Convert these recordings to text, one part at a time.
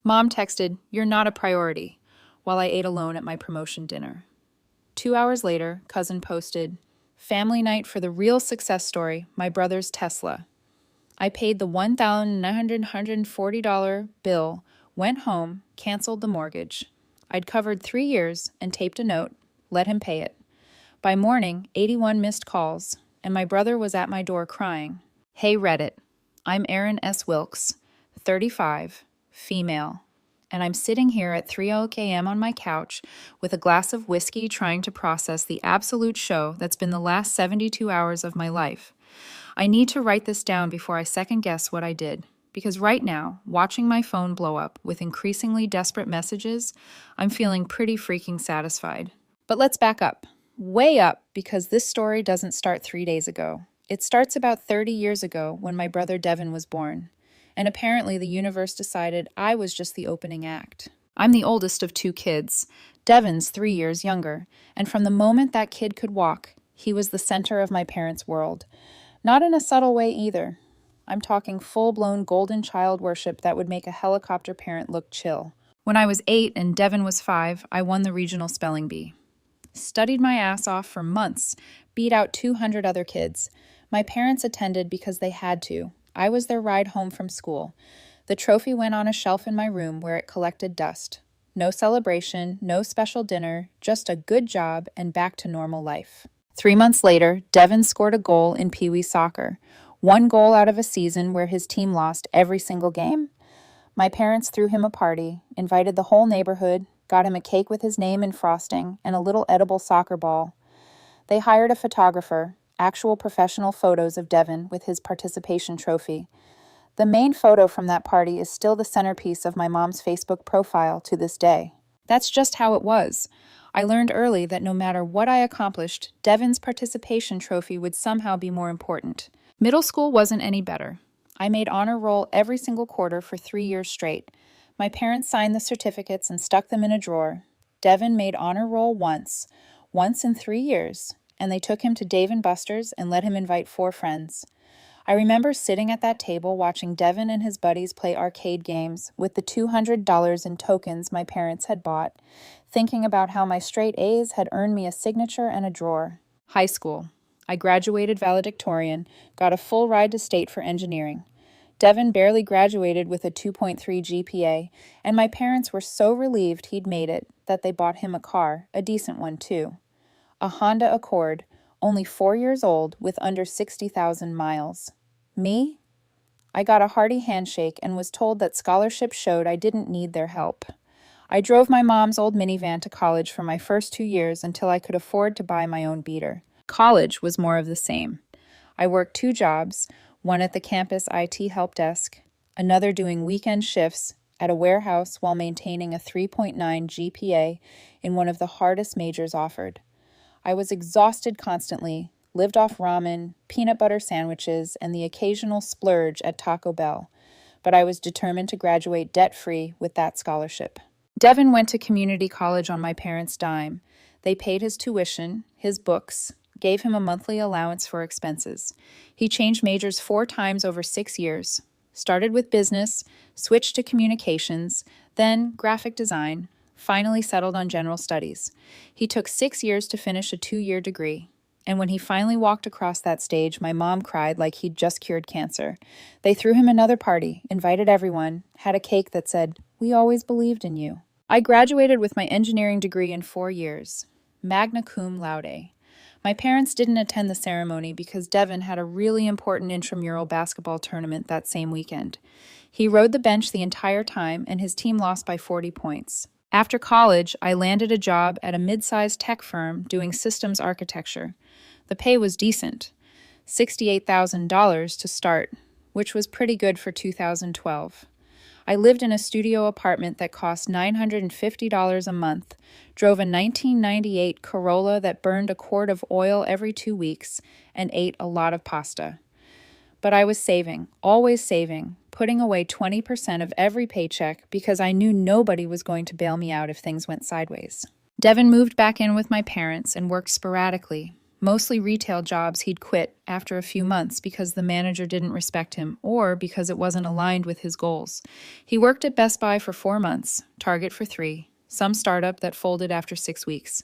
Mom texted, "You're not a priority," while I ate alone at my promotion dinner. 2 hours later, cousin posted, "Family night for the real success story, my brother's Tesla." I paid the $1,940 bill, went home, canceled the mortgage. I'd covered 3 years and taped a note, let him pay it. By morning, 81 missed calls, and my brother was at my door crying. Hey Reddit, I'm Erin S. Wilkes, 35, female, and I'm sitting here at 3:00 a.m. on my couch with a glass of whiskey trying to process the absolute show that's been the last 72 hours of my life. I need to write this down before I second guess what I did, because right now, watching my phone blow up with increasingly desperate messages, I'm feeling pretty freaking satisfied. But let's back up. Way up, because this story doesn't start 3 days ago. It starts about 30 years ago when my brother Devin was born. And apparently the universe decided I was just the opening act. I'm the oldest of 2 kids. Devin's 3 years younger. And from the moment that kid could walk, he was the center of my parents' world. Not in a subtle way either. I'm talking full-blown golden child worship that would make a helicopter parent look chill. When I was 8 and Devin was 5, I won the regional spelling bee. Studied my ass off for months, beat out 200 other kids. My parents attended because they had to. I was their ride home from school. The trophy went on a shelf in my room where it collected dust. No celebration, no special dinner, just a good job and back to normal life. 3 months later, Devin scored a goal in Pee Wee soccer. 1 goal out of a season where his team lost every single game. My parents threw him a party, invited the whole neighborhood, got him a cake with his name and frosting, and a little edible soccer ball. They hired a photographer, actual professional photos of Devin with his participation trophy. The main photo from that party is still the centerpiece of my mom's Facebook profile to this day. That's just how it was. I learned early that no matter what I accomplished, Devin's participation trophy would somehow be more important. Middle school wasn't any better. I made honor roll every single quarter for 3 years straight. My parents signed the certificates and stuck them in a drawer. Devin made honor roll once in 3 years, and they took him to Dave & Buster's and let him invite 4 friends. I remember sitting at that table watching Devin and his buddies play arcade games with the $200 in tokens my parents had bought, thinking about how my straight A's had earned me a signature and a drawer. High school. I graduated valedictorian, got a full ride to state for engineering. Devin barely graduated with a 2.3 GPA, and my parents were so relieved he'd made it that they bought him a car, a decent one too. A Honda Accord, only 4 years old with under 60,000 miles. Me? I got a hearty handshake and was told that scholarship showed I didn't need their help. I drove my mom's old minivan to college for my first 2 years until I could afford to buy my own beater. College was more of the same. I worked 2 jobs, one at the campus IT help desk, another doing weekend shifts at a warehouse while maintaining a 3.9 GPA in one of the hardest majors offered. I was exhausted constantly, lived off ramen, peanut butter sandwiches, and the occasional splurge at Taco Bell, but I was determined to graduate debt-free with that scholarship. Devin went to community college on my parents' dime. They paid his tuition, his books, gave him a monthly allowance for expenses. He changed majors 4 times over 6 years. Started with business, switched to communications, then graphic design, finally settled on general studies. He took 6 years to finish a 2-year degree. And when he finally walked across that stage, my mom cried like he'd just cured cancer. They threw him another party, invited everyone, had a cake that said, "We always believed in you." I graduated with my engineering degree in 4 years, magna cum laude. My parents didn't attend the ceremony because Devin had a really important intramural basketball tournament that same weekend. He rode the bench the entire time, and his team lost by 40 points. After college, I landed a job at a mid-sized tech firm doing systems architecture. The pay was decent, $68,000 to start, which was pretty good for 2012. I lived in a studio apartment that cost $950 a month, drove a 1998 Corolla that burned a quart of oil every 2 weeks, and ate a lot of pasta. But I was saving, always saving, putting away 20% of every paycheck because I knew nobody was going to bail me out if things went sideways. Devin moved back in with my parents and worked sporadically, mostly retail jobs he'd quit after a few months because the manager didn't respect him or because it wasn't aligned with his goals. He worked at Best Buy for 4 months, Target for 3, some startup that folded after 6 weeks.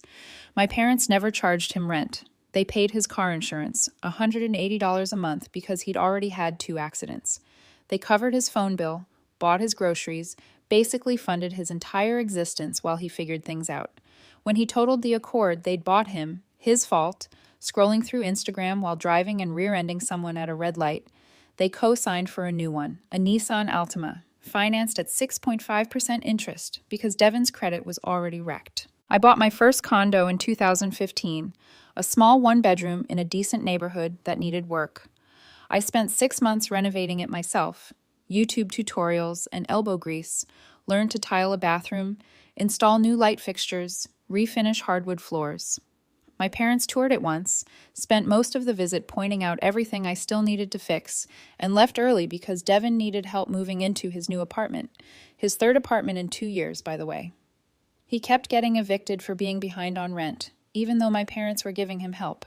My parents never charged him rent. They paid his car insurance, $180 a month, because he'd already had 2 accidents. They covered his phone bill, bought his groceries, basically funded his entire existence while he figured things out. When he totaled the Accord they'd bought him, his fault, scrolling through Instagram while driving and rear-ending someone at a red light, they co-signed for a new one, a Nissan Altima, financed at 6.5% interest because Devin's credit was already wrecked. I bought my first condo in 2015, a small one-bedroom in a decent neighborhood that needed work. I spent 6 months renovating it myself, YouTube tutorials and elbow grease, learned to tile a bathroom, install new light fixtures, refinish hardwood floors. My parents toured it once, spent most of the visit pointing out everything I still needed to fix, and left early because Devin needed help moving into his new apartment. His 3rd apartment in 2 years, by the way. He kept getting evicted for being behind on rent, even though my parents were giving him help.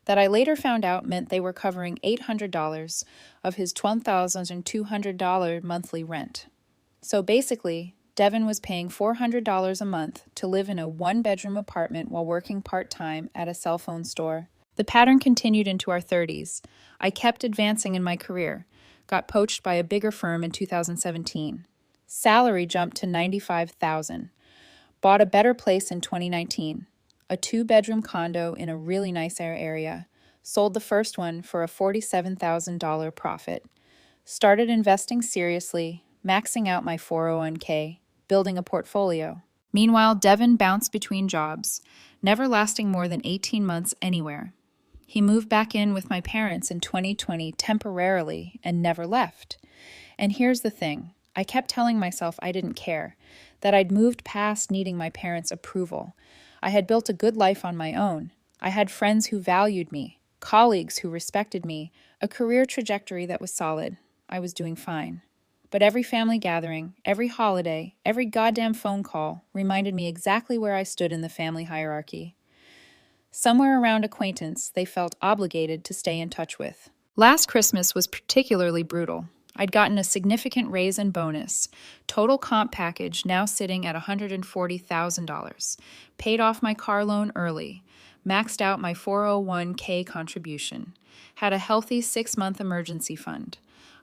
That I later found out meant they were covering $800 of his $12,200 monthly rent. So basically, Devin was paying $400 a month to live in a one-bedroom apartment while working part-time at a cell phone store. The pattern continued into our 30s. I kept advancing in my career, got poached by a bigger firm in 2017. Salary jumped to $95,000. Bought a better place in 2019, a 2-bedroom condo in a really nice area. Sold the first one for a $47,000 profit. Started investing seriously, maxing out my 401k, building a portfolio. Meanwhile, Devin bounced between jobs, never lasting more than 18 months anywhere. He moved back in with my parents in 2020 temporarily and never left. And here's the thing, I kept telling myself I didn't care, that I'd moved past needing my parents' approval. I had built a good life on my own. I had friends who valued me, colleagues who respected me, a career trajectory that was solid. I was doing fine. But every family gathering, every holiday, every goddamn phone call reminded me exactly where I stood in the family hierarchy. Somewhere around acquaintance, they felt obligated to stay in touch with. Last Christmas was particularly brutal. I'd gotten a significant raise and bonus, total comp package now sitting at $140,000, paid off my car loan early, maxed out my 401k contribution, had a healthy 6-month emergency fund.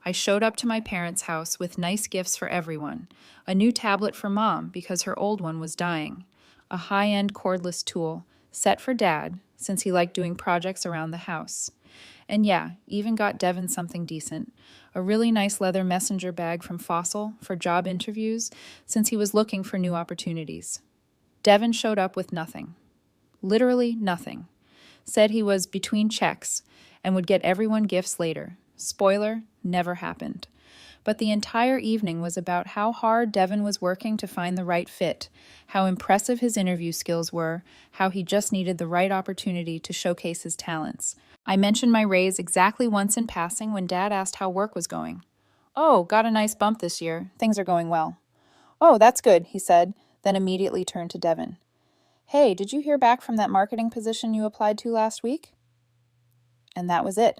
I showed up to my parents' house with nice gifts for everyone, a new tablet for Mom because her old one was dying, a high-end cordless tool, set for Dad since he liked doing projects around the house. And yeah, even got Devin something decent, a really nice leather messenger bag from Fossil for job interviews since he was looking for new opportunities. Devin showed up with nothing. Literally nothing. Said he was between checks and would get everyone gifts later. Spoiler, never happened. But the entire evening was about how hard Devin was working to find the right fit, how impressive his interview skills were, how he just needed the right opportunity to showcase his talents. I mentioned my raise exactly once in passing when Dad asked how work was going. "Oh, got a nice bump this year. Things are going well." "Oh, that's good," he said, then immediately turned to Devin. "Hey, did you hear back from that marketing position you applied to last week?" And that was it.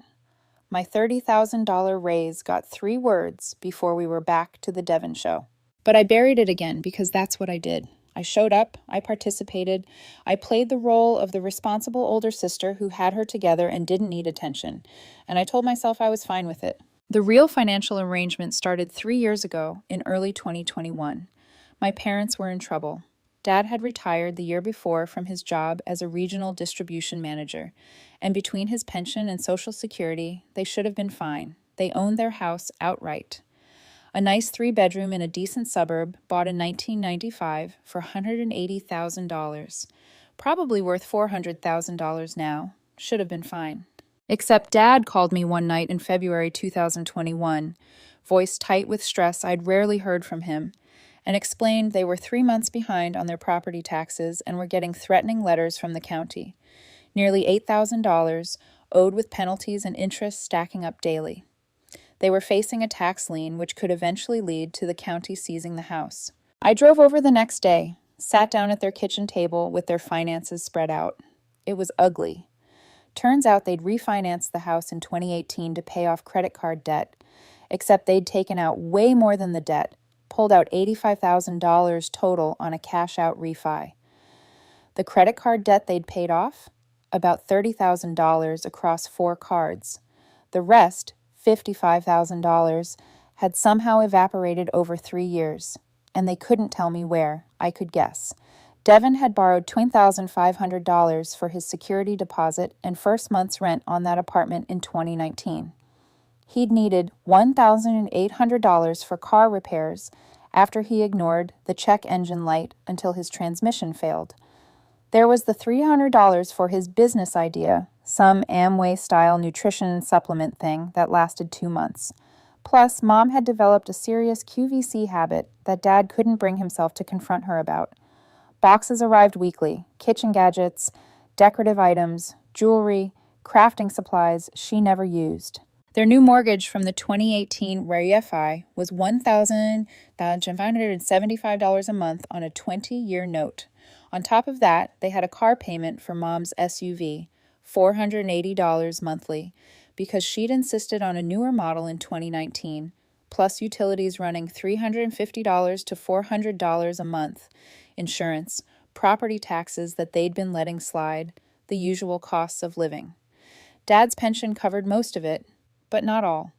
My $30,000 raise got 3 words before we were back to the Devin show. But I buried it again because that's what I did. I showed up, I participated, I played the role of the responsible older sister who had her together and didn't need attention, and I told myself I was fine with it. The real financial arrangement started 3 years ago in early 2021. My parents were in trouble. Dad had retired the year before from his job as a regional distribution manager, and between his pension and Social Security, they should have been fine. They owned their house outright. A nice 3-bedroom in a decent suburb, bought in 1995 for $180,000. Probably worth $400,000 now. Should have been fine. Except Dad called me one night in February 2021, voice tight with stress I'd rarely heard from him, and explained they were 3 months behind on their property taxes and were getting threatening letters from the county. Nearly $8,000, owed with penalties and interest stacking up daily. They were facing a tax lien which could eventually lead to the county seizing the house. I drove over the next day, sat down at their kitchen table with their finances spread out. It was ugly. Turns out they'd refinanced the house in 2018 to pay off credit card debt, except they'd taken out way more than the debt, pulled out $85,000 total on a cash-out refi. The credit card debt they'd paid off? About $30,000 across 4 cards. The rest, $55,000, had somehow evaporated over 3 years, and they couldn't tell me where. I could guess. Devin had borrowed $20,500 for his security deposit and first month's rent on that apartment in 2019. He'd needed $1,800 for car repairs after he ignored the check engine light until his transmission failed. There was the $300 for his business idea, some Amway-style nutrition supplement thing that lasted 2 months. Plus, Mom had developed a serious QVC habit that Dad couldn't bring himself to confront her about. Boxes arrived weekly, kitchen gadgets, decorative items, jewelry, crafting supplies she never used. Their new mortgage from the 2018 refi was $1,575 a month on a 20-year note. On top of that, they had a car payment for Mom's SUV, $480 monthly, because she'd insisted on a newer model in 2019, plus utilities running $350 to $400 a month, insurance, property taxes that they'd been letting slide, the usual costs of living. Dad's pension covered most of it, but not all.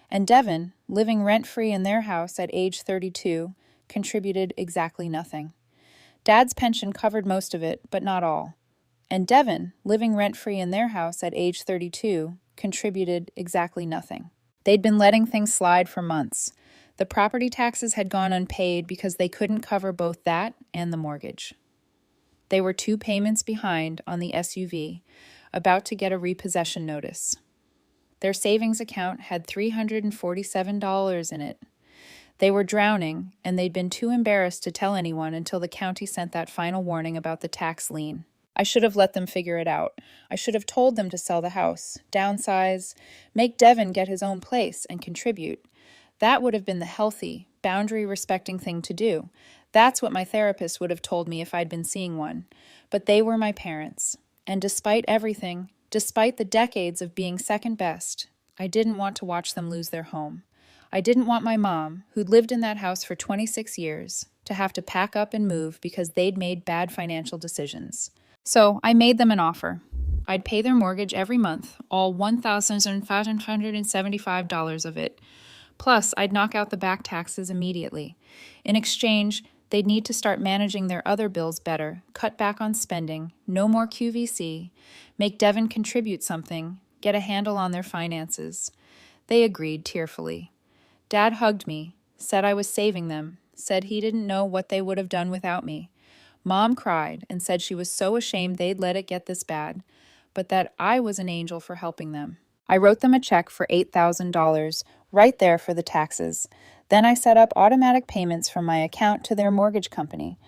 And Devin, living rent-free in their house at age 32, contributed exactly nothing. Dad's pension covered most of it, but not all. And Devin, living rent-free in their house at age 32, contributed exactly nothing. They'd been letting things slide for months. The property taxes had gone unpaid because they couldn't cover both that and the mortgage. They were 2 payments behind on the SUV, about to get a repossession notice. Their savings account had $347 in it. They were drowning, and they'd been too embarrassed to tell anyone until the county sent that final warning about the tax lien. I should have let them figure it out. I should have told them to sell the house, downsize, make Devin get his own place, and contribute. That would have been the healthy, boundary-respecting thing to do. That's what my therapist would have told me if I'd been seeing one. But they were my parents. And despite everything, despite the decades of being second best, I didn't want to watch them lose their home. I didn't want my mom, who'd lived in that house for 26 years, to have to pack up and move because they'd made bad financial decisions. So I made them an offer. I'd pay their mortgage every month, all $1,575 of it. Plus, I'd knock out the back taxes immediately. In exchange, they'd need to start managing their other bills better, cut back on spending, no more QVC, make Devin contribute something, get a handle on their finances. They agreed tearfully. Dad hugged me, said I was saving them, said he didn't know what they would have done without me. Mom cried and said she was so ashamed they'd let it get this bad, but that I was an angel for helping them. I wrote them a check for $8,000, right there for the taxes. Then I set up automatic payments from my account to their mortgage company,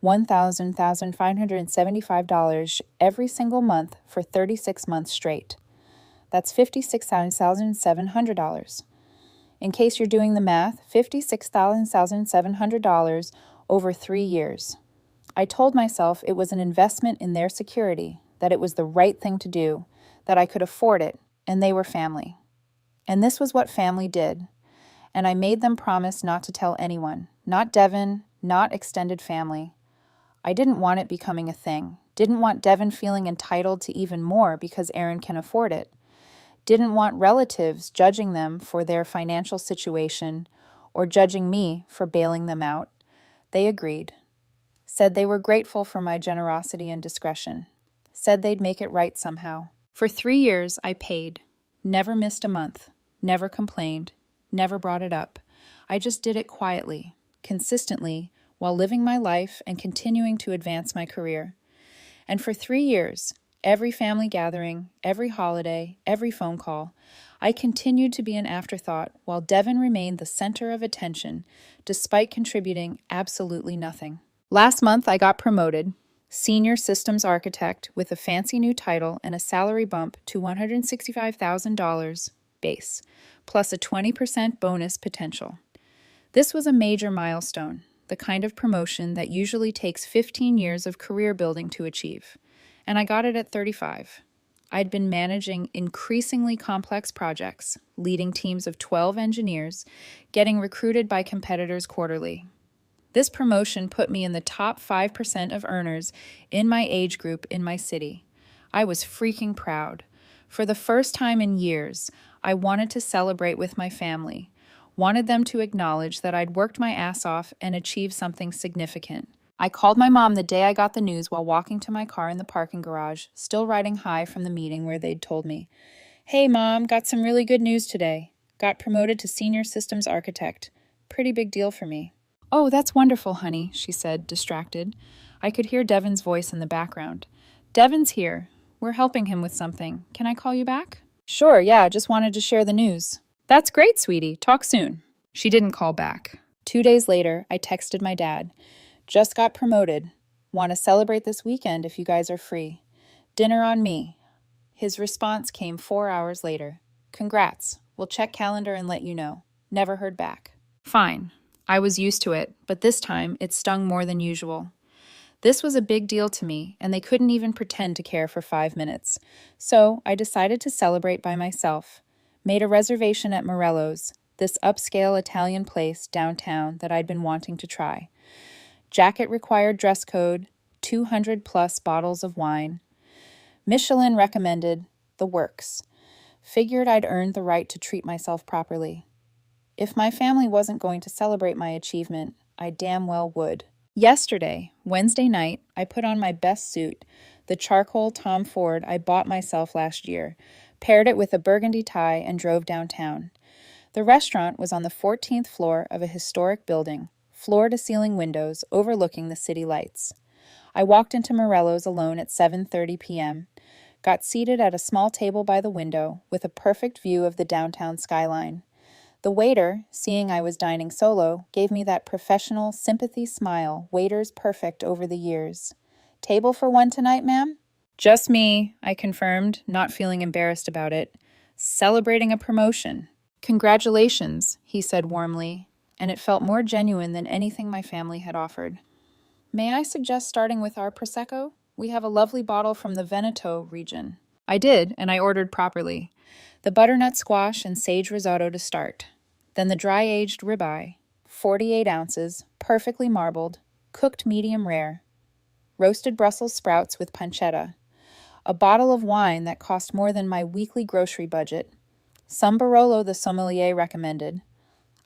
$1,575 every single month for 36 months straight. That's $56,700. In case you're doing the math, $56,700 over 3 years. I told myself it was an investment in their security, that it was the right thing to do, that I could afford it, and they were family. And this was what family did. And I made them promise not to tell anyone, not Devin, not extended family. I didn't want it becoming a thing. Didn't want Devin feeling entitled to even more because Aaron can afford it. Didn't want relatives judging them for their financial situation or judging me for bailing them out. They agreed. Said they were grateful for my generosity and discretion. Said they'd make it right somehow. For 3 years, I paid. Never missed a month. Never complained. Never brought it up. I just did it quietly, consistently, while living my life and continuing to advance my career. And for 3 years, every family gathering, every holiday, every phone call, I continued to be an afterthought while Devin remained the center of attention, despite contributing absolutely nothing. Last month, I got promoted, senior systems architect with a fancy new title and a salary bump to $165,000 base, plus a 20% bonus potential. This was a major milestone, the kind of promotion that usually takes 15 years of career building to achieve, and I got it at 35. I'd been managing increasingly complex projects, leading teams of 12 engineers, getting recruited by competitors quarterly. This promotion put me in the top 5% of earners in my age group in my city. I was freaking proud. For the first time in years, I wanted to celebrate with my family, wanted them to acknowledge that I'd worked my ass off and achieved something significant. I called my mom the day I got the news while walking to my car in the parking garage, still riding high from the meeting where they'd told me, "Hey, Mom, got some really good news today. Got promoted to senior systems architect. Pretty big deal for me." "Oh, that's wonderful, honey," she said, distracted. I could hear Devin's voice in the background. "Devin's here. We're helping him with something. Can I call you back?" "Sure, yeah, just wanted to share the news." "That's great, sweetie. Talk soon." She didn't call back. 2 days later, I texted my dad. "Just got promoted. Want to celebrate this weekend if you guys are free. Dinner on me." His response came 4 hours later. "Congrats. We'll check calendar and let you know." Never heard back. Fine. I was used to it, but this time it stung more than usual. This was a big deal to me, and they couldn't even pretend to care for 5 minutes. So I decided to celebrate by myself. Made a reservation at Morello's, this upscale Italian place downtown that I'd been wanting to try. Jacket required dress code, 200 plus bottles of wine. Michelin recommended, the works. Figured I'd earned the right to treat myself properly. If my family wasn't going to celebrate my achievement, I damn well would. Yesterday, Wednesday night, I put on my best suit, the charcoal Tom Ford I bought myself last year, paired it with a burgundy tie, and drove downtown. The restaurant was on the 14th floor of a historic building, floor-to-ceiling windows overlooking the city lights. I walked into Morello's alone at 7:30 p.m., got seated at a small table by the window with a perfect view of the downtown skyline. The waiter, seeing I was dining solo, gave me that professional sympathy smile waiters perfect over the years. "Table for one tonight, ma'am?" "Just me," I confirmed, not feeling embarrassed about it. "Celebrating a promotion." "Congratulations," he said warmly, and it felt more genuine than anything my family had offered. "May I suggest starting with our Prosecco? We have a lovely bottle from the Veneto region." I did, and I ordered properly. The butternut squash and sage risotto to start. Then the dry-aged ribeye, 48 ounces, perfectly marbled, cooked medium rare. Roasted Brussels sprouts with pancetta. A bottle of wine that cost more than my weekly grocery budget. Some Barolo the sommelier recommended.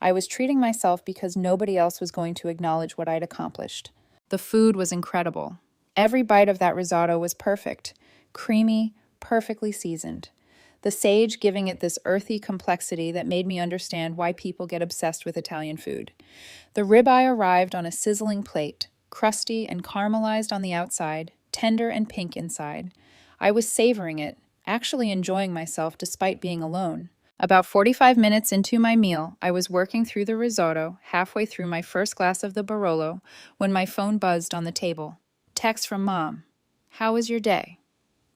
I was treating myself because nobody else was going to acknowledge what I'd accomplished. The food was incredible. Every bite of that risotto was perfect, creamy, perfectly seasoned. The sage giving it this earthy complexity that made me understand why people get obsessed with Italian food. The ribeye arrived on a sizzling plate, crusty and caramelized on the outside, tender and pink inside. I was savoring it, actually enjoying myself despite being alone. About 45 minutes into my meal, I was working through the risotto, halfway through my first glass of the Barolo, when my phone buzzed on the table. Text from Mom. "How was your day?"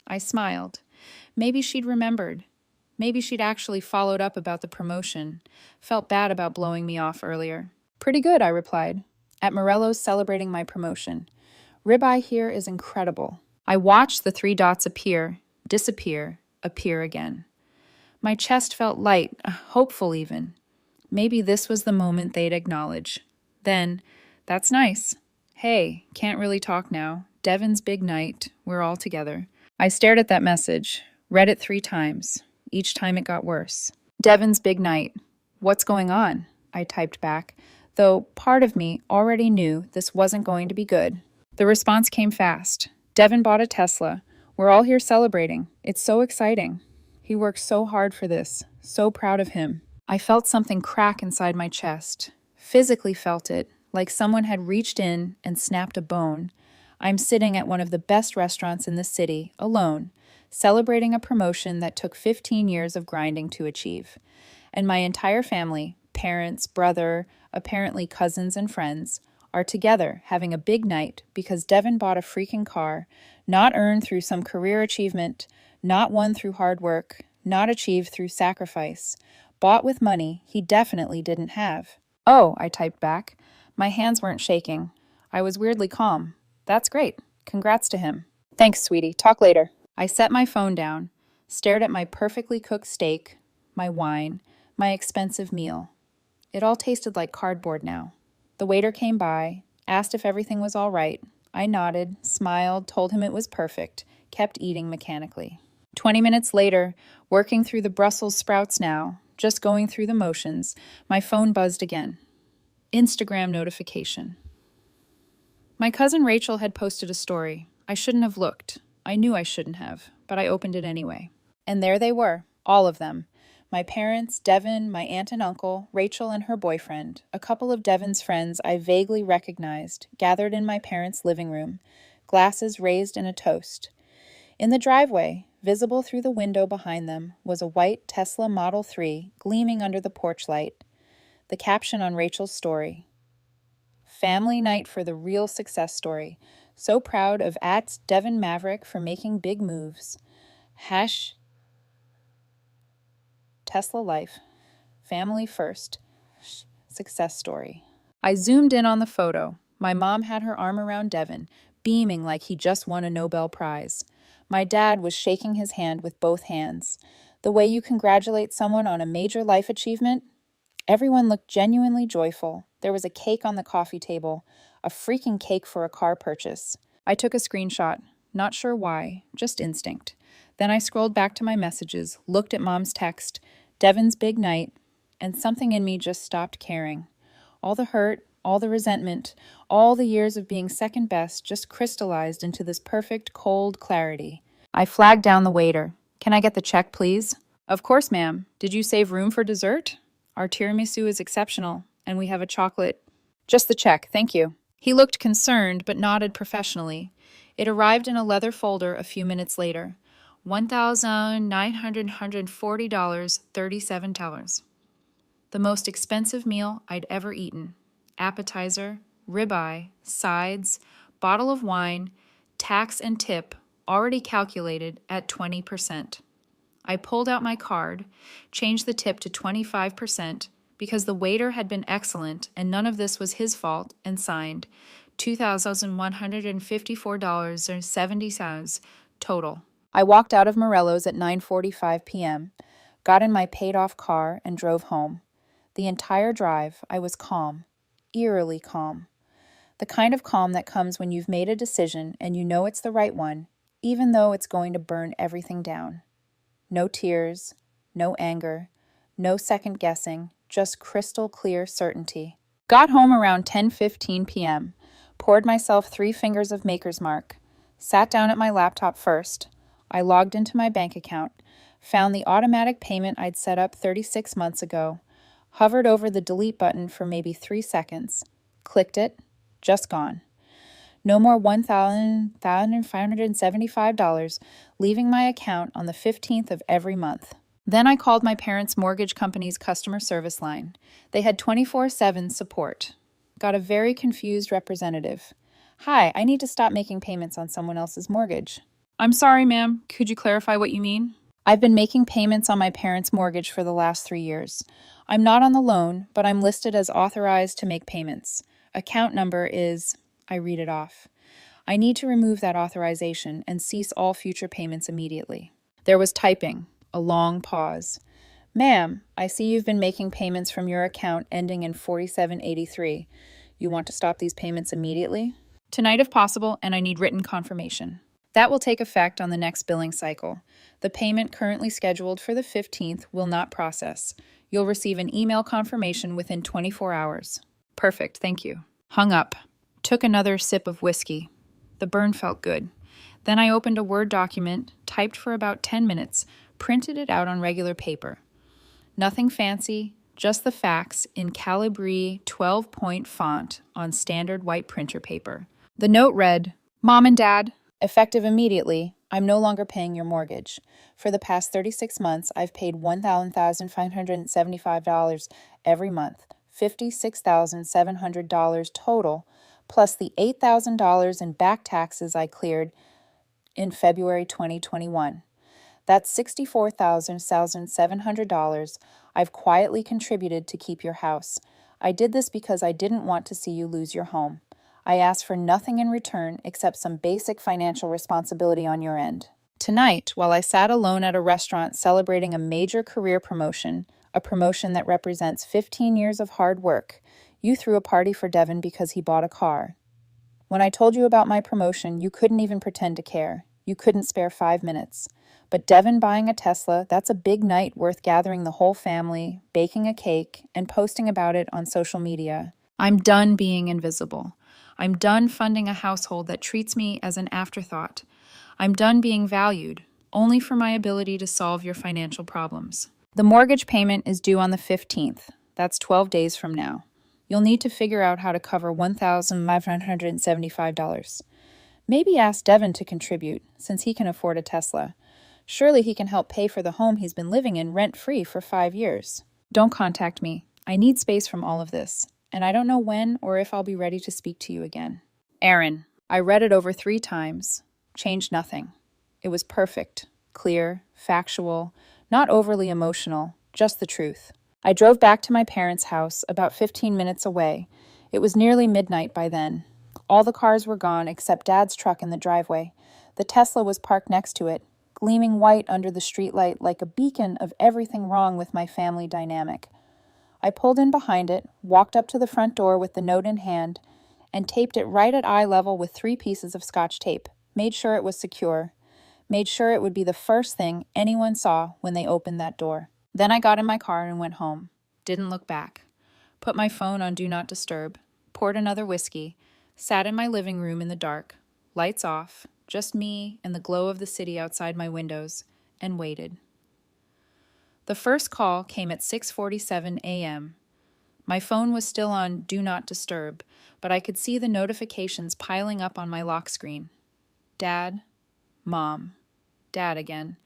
I smiled. Maybe she'd remembered. Maybe she'd actually followed up about the promotion. Felt bad about blowing me off earlier. "Pretty good," I replied. "At Morello's celebrating my promotion. Ribeye here is incredible." I watched the 3 dots appear, disappear, appear again. My chest felt light, hopeful even. Maybe this was the moment they'd acknowledge. Then, "That's nice. Hey, can't really talk now. Devin's big night. We're all together." I stared at that message, read it 3 times. Each time it got worse. "Devin's big night. What's going on?" I typed back, though part of me already knew this wasn't going to be good. The response came fast. "Devin bought a Tesla. We're all here celebrating. It's so exciting. He worked so hard for this. So proud of him." I felt something crack inside my chest. Physically felt it, like someone had reached in and snapped a bone. I'm sitting at one of the best restaurants in the city, alone, celebrating a promotion that took 15 years of grinding to achieve. And my entire family, parents, brother, apparently cousins and friends, are together having a big night because Devin bought a freaking car, not earned through some career achievement, not won through hard work, not achieved through sacrifice, bought with money he definitely didn't have. "Oh," I typed back. My hands weren't shaking. I was weirdly calm. "That's great. Congrats to him." "Thanks, sweetie. Talk later." I set my phone down. stared at my perfectly cooked steak, my wine, my expensive meal. It all tasted like cardboard now. The waiter came by, asked if everything was all right. I nodded, smiled, told him it was perfect, kept eating mechanically. 20 minutes later, working through the Brussels sprouts now, just going through the motions, my phone buzzed again. Instagram notification. My cousin Rachel had posted a story. I shouldn't have looked. I knew I shouldn't have, but I opened it anyway. And there they were, all of them. My parents, Devin, my aunt and uncle, Rachel and her boyfriend, a couple of Devin's friends I vaguely recognized, gathered in my parents' living room, glasses raised in a toast. In the driveway, visible through the window behind them, was a white Tesla Model 3 gleaming under the porch light. The caption on Rachel's story: "Family night for the real success story. So proud of @Devin Maverick for making big moves. Hash Tesla life. Family first. Success story." I zoomed in on the photo. My mom had her arm around Devin, beaming like he just won a Nobel Prize. My dad was shaking his hand with both hands. The way you congratulate someone on a major life achievement. Everyone looked genuinely joyful. There was a cake on the coffee table, a freaking cake for a car purchase. I took a screenshot, not sure why, just instinct. Then I scrolled back to my messages, looked at Mom's text, Devin's big night, and something in me just stopped caring. All the hurt, all the resentment, all the years of being second best just crystallized into this perfect, cold clarity. I flagged down the waiter. "Can I get the check, please?" "Of course, ma'am. Did you save room for dessert? Our tiramisu is exceptional, and we have a chocolate—" "Just the check, thank you." He looked concerned, but nodded professionally. It arrived in a leather folder a few minutes later. $1,940.37. The most expensive meal I'd ever eaten. Appetizer, ribeye, sides, bottle of wine, tax and tip, already calculated at 20%. I pulled out my card, changed the tip to 25% because the waiter had been excellent and none of this was his fault, and signed $2,154.70 total. I walked out of Morello's at 9:45 p.m., got in my paid-off car, and drove home. The entire drive, I was calm, eerily calm. The kind of calm that comes when you've made a decision and you know it's the right one, even though it's going to burn everything down. No tears, no anger, no second guessing, just crystal clear certainty. Got home around 10:15 p.m., poured myself 3 fingers of Maker's Mark, sat down at my laptop first. I logged into my bank account, found the automatic payment I'd set up 36 months ago, hovered over the delete button for maybe 3 seconds, clicked it, just gone. No more $1,575 leaving my account on the 15th of every month. Then I called my parents' mortgage company's customer service line. They had 24/7 support. Got a very confused representative. "Hi, I need to stop making payments on someone else's mortgage." "I'm sorry, ma'am. Could you clarify what you mean?" "I've been making payments on my parents' mortgage for the last 3 years. I'm not on the loan, but I'm listed as authorized to make payments. Account number is—" I read it off. "I need to remove that authorization and cease all future payments immediately." There was typing, a long pause. "Ma'am, I see you've been making payments from your account ending in 4783. You want to stop these payments immediately?" "Tonight if possible, and I need written confirmation." That will take effect on the next billing cycle. The payment currently scheduled for the 15th will not process. You'll receive an email confirmation within 24 hours. Perfect, thank you. Hung up. Took another sip of whiskey. The burn felt good. Then I opened a Word document, typed for about 10 minutes, printed it out on regular paper. Nothing fancy, just the facts in Calibri 12-point font on standard white printer paper. The note read, "Mom and Dad, effective immediately, I'm no longer paying your mortgage. For the past 36 months, I've paid $1,575 every month, $56,700 total, plus the $8,000 in back taxes I cleared in February 2021. That's $64,700 I've quietly contributed to keep your house. I did this because I didn't want to see you lose your home. I asked for nothing in return except some basic financial responsibility on your end. Tonight, while I sat alone at a restaurant celebrating a major career promotion, a promotion that represents 15 years of hard work, you threw a party for Devin because he bought a car. When I told you about my promotion, you couldn't even pretend to care. You couldn't spare 5 minutes. But Devin buying a Tesla, that's a big night worth gathering the whole family, baking a cake, and posting about it on social media. I'm done being invisible. I'm done funding a household that treats me as an afterthought. I'm done being valued only for my ability to solve your financial problems. The mortgage payment is due on the 15th. That's 12 days from now. You'll need to figure out how to cover $1,575. Maybe ask Devin to contribute, since he can afford a Tesla. Surely he can help pay for the home he's been living in rent-free for 5 years. Don't contact me. I need space from all of this, and I don't know when or if I'll be ready to speak to you again. Aaron, I read it over 3 times. Changed nothing. It was perfect, clear, factual, not overly emotional, just the truth. I drove back to my parents' house, about 15 minutes away. It was nearly midnight by then. All the cars were gone except Dad's truck in the driveway. The Tesla was parked next to it, gleaming white under the streetlight like a beacon of everything wrong with my family dynamic. I pulled in behind it, walked up to the front door with the note in hand, and taped it right at eye level with 3 pieces of Scotch tape. Made sure it was secure. Made sure it would be the first thing anyone saw when they opened that door. Then I got in my car and went home. Didn't look back. Put my phone on Do Not Disturb. Poured another whiskey. Sat in my living room in the dark. Lights off. Just me and the glow of the city outside my windows. And waited. The first call came at 6:47 a.m. My phone was still on Do Not Disturb, but I could see the notifications piling up on my lock screen. Dad, Mom, Dad again.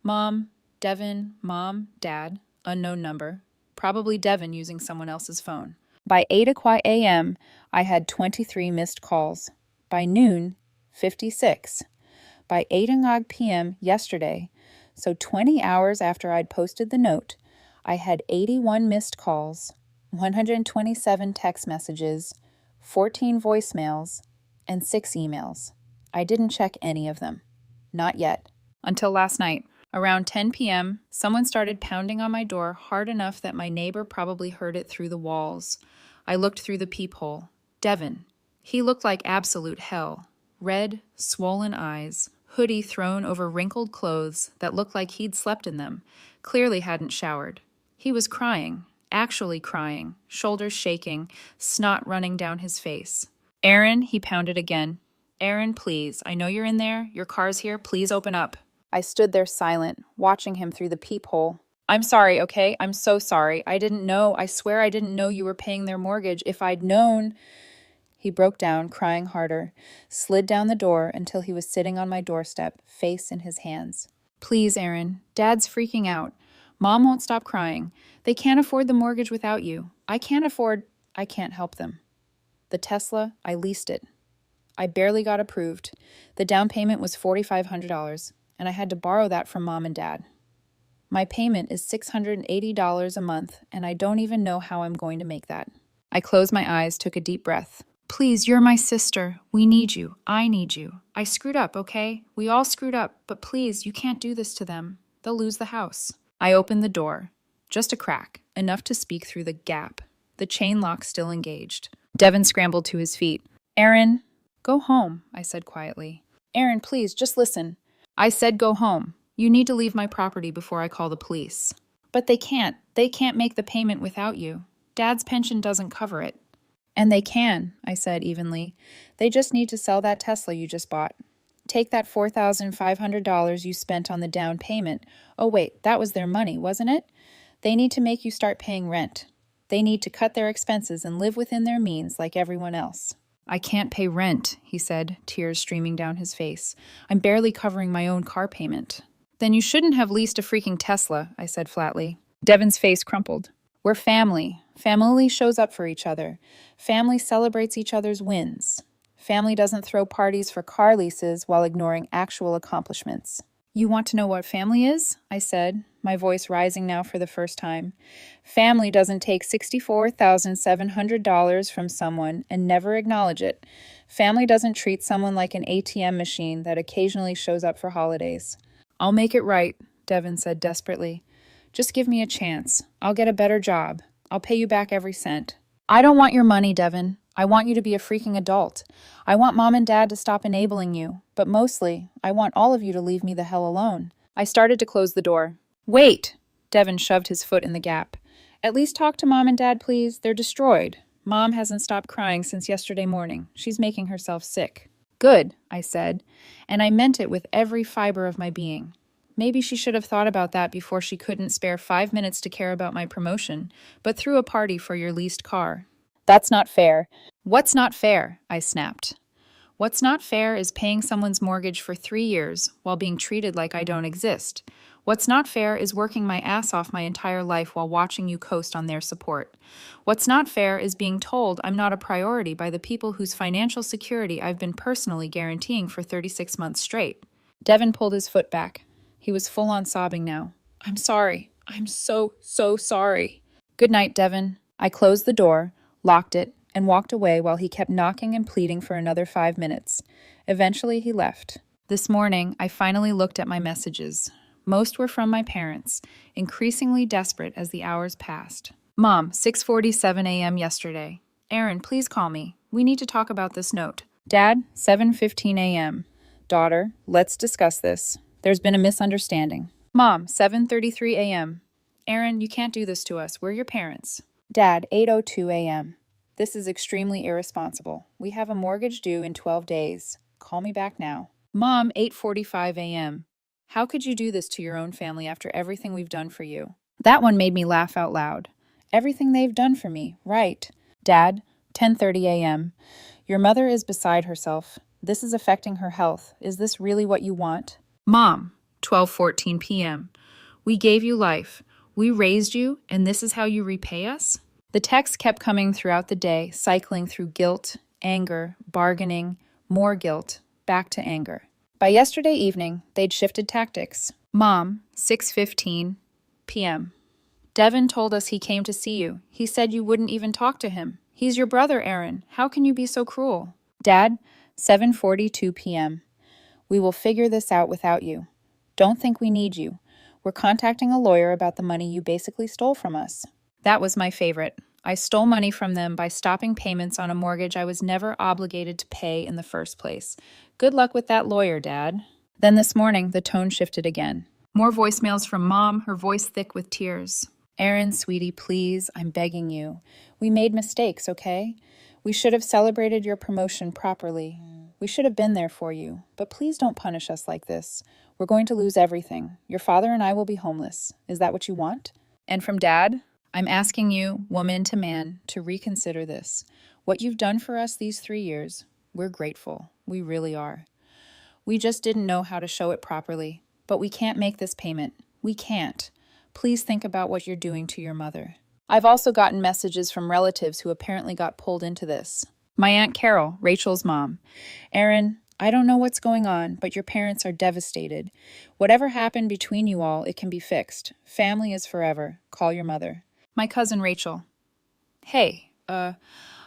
Mom, Devin, Mom, Dad, unknown number. Probably Devin using someone else's phone. By 8 a.m., I had 23 missed calls. By noon, 56. By 8 p.m. yesterday, so 20 hours after I'd posted the note, I had 81 missed calls, 127 text messages, 14 voicemails, and 6 emails. I didn't check any of them. Not yet. Until last night. Around 10 p.m., someone started pounding on my door hard enough that my neighbor probably heard it through the walls. I looked through the peephole. Devin. He looked like absolute hell. Red, swollen eyes, hoodie thrown over wrinkled clothes that looked like he'd slept in them, clearly hadn't showered. He was crying, actually crying, shoulders shaking, snot running down his face. Aaron, he pounded again. Aaron, please, I know you're in there. Your car's here. Please open up. I stood there silent, watching him through the peephole. I'm sorry, okay? I'm so sorry. I didn't know. I swear I didn't know you were paying their mortgage. If I'd known... He broke down, crying harder, slid down the door until he was sitting on my doorstep, face in his hands. Please, Aaron. Dad's freaking out. Mom won't stop crying. They can't afford the mortgage without you. I can't help them. The Tesla, I leased it. I barely got approved. The down payment was $4,500, and I had to borrow that from Mom and Dad. My payment is $680 a month, and I don't even know how I'm going to make that. I closed my eyes, took a deep breath. Please, you're my sister. We need you. I need you. I screwed up, okay? We all screwed up, but please, you can't do this to them. They'll lose the house. I opened the door. Just a crack, enough to speak through the gap. The chain lock still engaged. Devin scrambled to his feet. Aaron, go home, I said quietly. Aaron, please, just listen. I said go home. You need to leave my property before I call the police. But they can't. They can't make the payment without you. Dad's pension doesn't cover it. And they can, I said evenly. They just need to sell that Tesla you just bought. Take that $4,500 you spent on the down payment. Oh wait, that was their money, wasn't it? They need to make you start paying rent. They need to cut their expenses and live within their means like everyone else. I can't pay rent, he said, tears streaming down his face. I'm barely covering my own car payment. Then you shouldn't have leased a freaking Tesla, I said flatly. Devin's face crumpled. We're family. Family shows up for each other. Family celebrates each other's wins. Family doesn't throw parties for car leases while ignoring actual accomplishments. You want to know what family is? I said, my voice rising now for the first time. Family doesn't take $64,700 from someone and never acknowledge it. Family doesn't treat someone like an ATM machine that occasionally shows up for holidays. I'll make it right, Devin said desperately. Just give me a chance. I'll get a better job. I'll pay you back every cent. I don't want your money, Devin. I want you to be a freaking adult. I want Mom and Dad to stop enabling you, but mostly, I want all of you to leave me the hell alone. I started to close the door. Wait! Devin shoved his foot in the gap. At least talk to Mom and Dad, please. They're destroyed. Mom hasn't stopped crying since yesterday morning. She's making herself sick. Good, I said, and I meant it with every fiber of my being. Maybe she should have thought about that before she couldn't spare 5 minutes to care about my promotion, but threw a party for your leased car. That's not fair. What's not fair? I snapped. What's not fair is paying someone's mortgage for 3 years while being treated like I don't exist. What's not fair is working my ass off my entire life while watching you coast on their support. What's not fair is being told I'm not a priority by the people whose financial security I've been personally guaranteeing for 36 months straight. Devin pulled his foot back. He was full on sobbing now. I'm sorry. I'm so sorry. Good night, Devin. I closed the door, locked it, and walked away while he kept knocking and pleading for another 5 minutes. Eventually, he left. This morning, I finally looked at my messages. Most were from my parents, increasingly desperate as the hours passed. Mom, 6:47 a.m. yesterday. Aaron, please call me. We need to talk about this note. Dad, 7:15 a.m. Daughter, let's discuss this. There's been a misunderstanding. Mom, 7:33 a.m. Aaron, you can't do this to us. We're your parents. Dad, 8:02 a.m. This is extremely irresponsible. We have a mortgage due in 12 days. Call me back now. Mom, 8:45 a.m. How could you do this to your own family after everything we've done for you? That one made me laugh out loud. Everything they've done for me, right. Dad, 10:30 a.m. Your mother is beside herself. This is affecting her health. Is this really what you want? Mom, 12:14 p.m. We gave you life. We raised you, and this is how you repay us? The texts kept coming throughout the day, cycling through guilt, anger, bargaining, more guilt, back to anger. By yesterday evening, they'd shifted tactics. Mom, 6:15 p.m. Devin told us he came to see you. He said you wouldn't even talk to him. He's your brother, Aaron. How can you be so cruel? Dad, 7:42 p.m. We will figure this out without you. Don't think we need you. We're contacting a lawyer about the money you basically stole from us. That was my favorite. I stole money from them by stopping payments on a mortgage I was never obligated to pay in the first place. Good luck with that lawyer, Dad. Then this morning, the tone shifted again. More voicemails from Mom, her voice thick with tears. Aaron, sweetie, please, I'm begging you. We made mistakes, okay? We should have celebrated your promotion properly. We should have been there for you. But please don't punish us like this. We're going to lose everything. Your father and I will be homeless. Is that what you want? And from Dad, I'm asking you, woman to man, to reconsider this. What you've done for us these 3 years, we're grateful. We really are. We just didn't know how to show it properly. But we can't make this payment. We can't. Please think about what you're doing to your mother. I've also gotten messages from relatives who apparently got pulled into this. My Aunt Carol, Rachel's mom. Aaron, I don't know what's going on, but your parents are devastated. Whatever happened between you all, it can be fixed. Family is forever. Call your mother. My cousin Rachel. Hey, I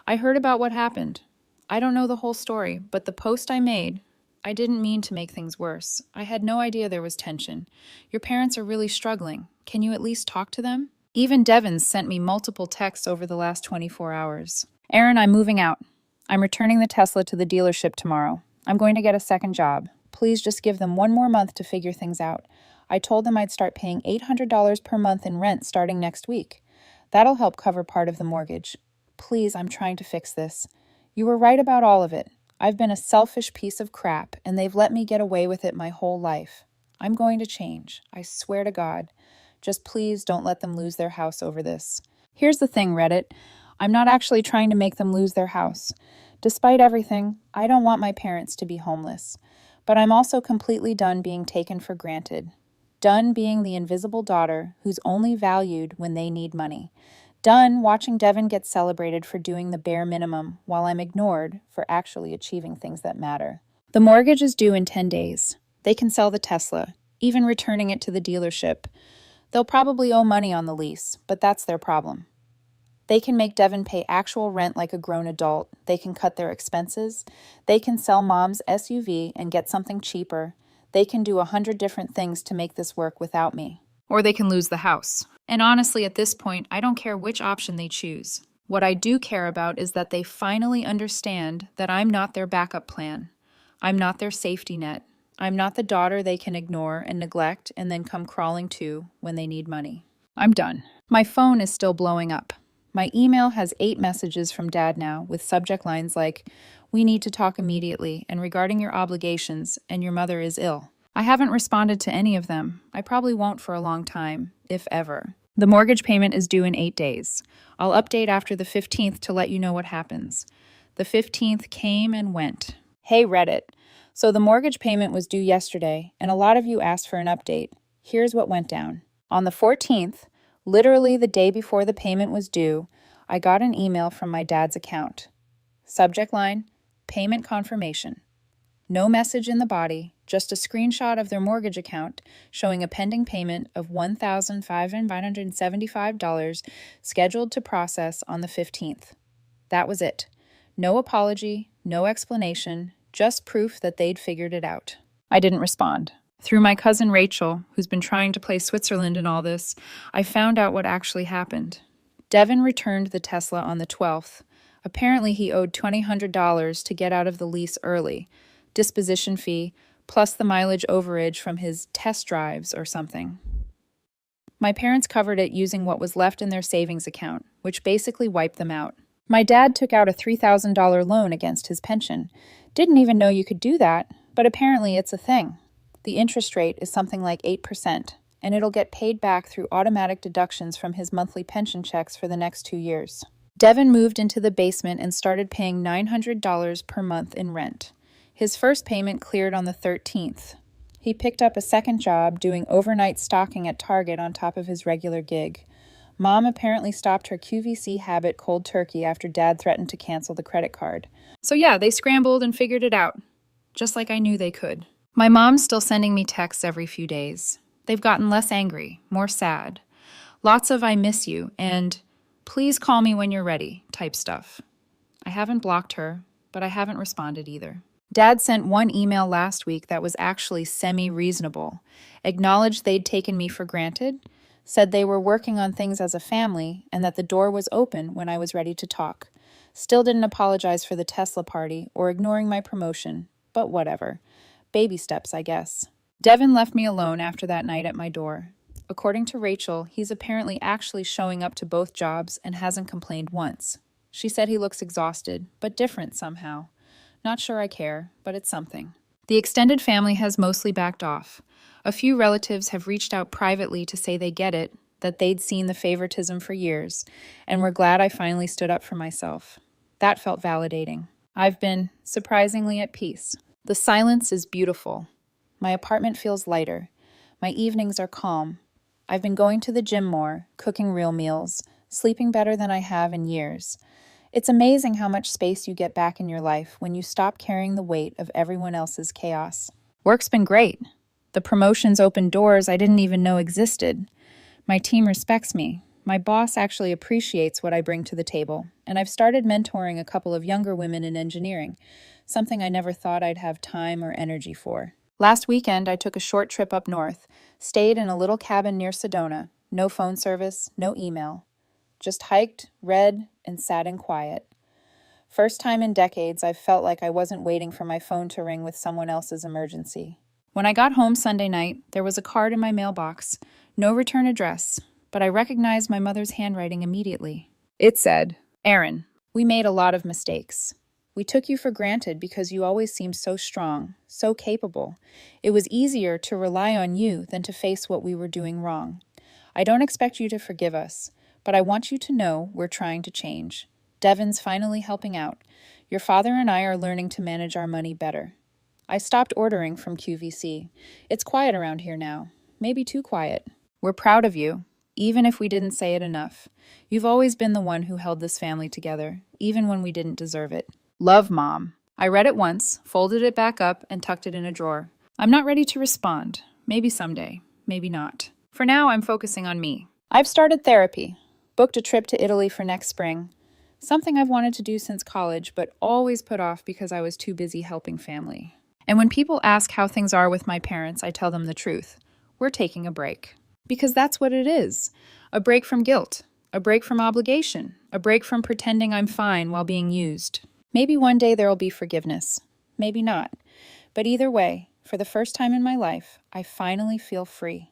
heard about what happened. I don't know the whole story, but the post I made, I didn't mean to make things worse. I had no idea there was tension. Your parents are really struggling. Can you at least talk to them? Even Devin sent me multiple texts over the last 24 hours. Aaron, I'm moving out. I'm returning the Tesla to the dealership tomorrow. I'm going to get a second job. Please just give them 1 more month to figure things out. I told them I'd start paying $800 per month in rent starting next week. That'll help cover part of the mortgage. Please, I'm trying to fix this. You were right about all of it. I've been a selfish piece of crap, and they've let me get away with it my whole life. I'm going to change. I swear to God. Just please don't let them lose their house over this. Here's the thing, Reddit. I'm not actually trying to make them lose their house. Despite everything, I don't want my parents to be homeless. But I'm also completely done being taken for granted. Done being the invisible daughter who's only valued when they need money. Done watching Devin get celebrated for doing the bare minimum while I'm ignored for actually achieving things that matter. The mortgage is due in 10 days. They can sell the Tesla, even returning it to the dealership. They'll probably owe money on the lease, but that's their problem. They can make Devin pay actual rent like a grown adult. They can cut their expenses. They can sell Mom's SUV and get something cheaper. They can do 100 different things to make this work without me. Or they can lose the house. And honestly, at this point, I don't care which option they choose. What I do care about is that they finally understand that I'm not their backup plan. I'm not their safety net. I'm not the daughter they can ignore and neglect and then come crawling to when they need money. I'm done. My phone is still blowing up. My email has 8 messages from Dad now with subject lines like, "We need to talk immediately, and regarding your obligations, and your mother is ill." I haven't responded to any of them. I probably won't for a long time, if ever. The mortgage payment is due in 8 days. I'll update after the 15th to let you know what happens. The 15th came and went. Hey Reddit. So the mortgage payment was due yesterday, and a lot of you asked for an update. Here's what went down. On the 14th, literally the day before the payment was due, I got an email from my dad's account. Subject line, payment confirmation. No message in the body, just a screenshot of their mortgage account showing a pending payment of $1,575 scheduled to process on the 15th. That was it. No apology, no explanation, just proof that they'd figured it out. I didn't respond. Through my cousin Rachel, who's been trying to play Switzerland in all this, I found out what actually happened. Devin returned the Tesla on the 12th. Apparently he owed $2,000 to get out of the lease early, disposition fee, plus the mileage overage from his test drives or something. My parents covered it using what was left in their savings account, which basically wiped them out. My dad took out a $3,000 loan against his pension. Didn't even know you could do that, but apparently it's a thing. The interest rate is something like 8%, and it'll get paid back through automatic deductions from his monthly pension checks for the next 2 years. Devin moved into the basement and started paying $900 per month in rent. His first payment cleared on the 13th. He picked up a second job doing overnight stocking at Target on top of his regular gig. Mom apparently stopped her QVC habit cold turkey after Dad threatened to cancel the credit card. So yeah, they scrambled and figured it out, just like I knew they could. My mom's still sending me texts every few days. They've gotten less angry, more sad. Lots of "I miss you" and "please call me when you're ready" type stuff. I haven't blocked her, but I haven't responded either. Dad sent one email last week that was actually semi-reasonable, acknowledged they'd taken me for granted, said they were working on things as a family and that the door was open when I was ready to talk. Still didn't apologize for the Tesla party or ignoring my promotion, but whatever. Baby steps, I guess. Devin left me alone after that night at my door. According to Rachel, he's apparently actually showing up to both jobs and hasn't complained once. She said he looks exhausted, but different somehow. Not sure I care, but it's something. The extended family has mostly backed off. A few relatives have reached out privately to say they get it, that they'd seen the favoritism for years, and were glad I finally stood up for myself. That felt validating. I've been surprisingly at peace. The silence is beautiful. My apartment feels lighter. My evenings are calm. I've been going to the gym more, cooking real meals, sleeping better than I have in years. It's amazing how much space you get back in your life when you stop carrying the weight of everyone else's chaos. Work's been great. The promotions opened doors I didn't even know existed. My team respects me. My boss actually appreciates what I bring to the table, and I've started mentoring a couple of younger women in engineering, something I never thought I'd have time or energy for. Last weekend, I took a short trip up north, stayed in a little cabin near Sedona, no phone service, no email. Just hiked, read, and sat in quiet. First time in decades I've felt like I wasn't waiting for my phone to ring with someone else's emergency. When I got home Sunday night, there was a card in my mailbox. No return address, but I recognized my mother's handwriting immediately. It said, "Aaron, we made a lot of mistakes. We took you for granted because you always seemed so strong, so capable. It was easier to rely on you than to face what we were doing wrong. I don't expect you to forgive us, but I want you to know we're trying to change. Devin's finally helping out. Your father and I are learning to manage our money better. I stopped ordering from QVC. It's quiet around here now. Maybe too quiet. We're proud of you, even if we didn't say it enough. You've always been the one who held this family together, even when we didn't deserve it. Love, Mom." I read it once, folded it back up, and tucked it in a drawer. I'm not ready to respond. Maybe someday. Maybe not. For now, I'm focusing on me. I've started therapy. Booked a trip to Italy for next spring. Something I've wanted to do since college, but always put off because I was too busy helping family. And when people ask how things are with my parents, I tell them the truth. We're taking a break. Because that's what it is. A break from guilt. A break from obligation. A break from pretending I'm fine while being used. Maybe one day there will be forgiveness. Maybe not. But either way, for the first time in my life, I finally feel free.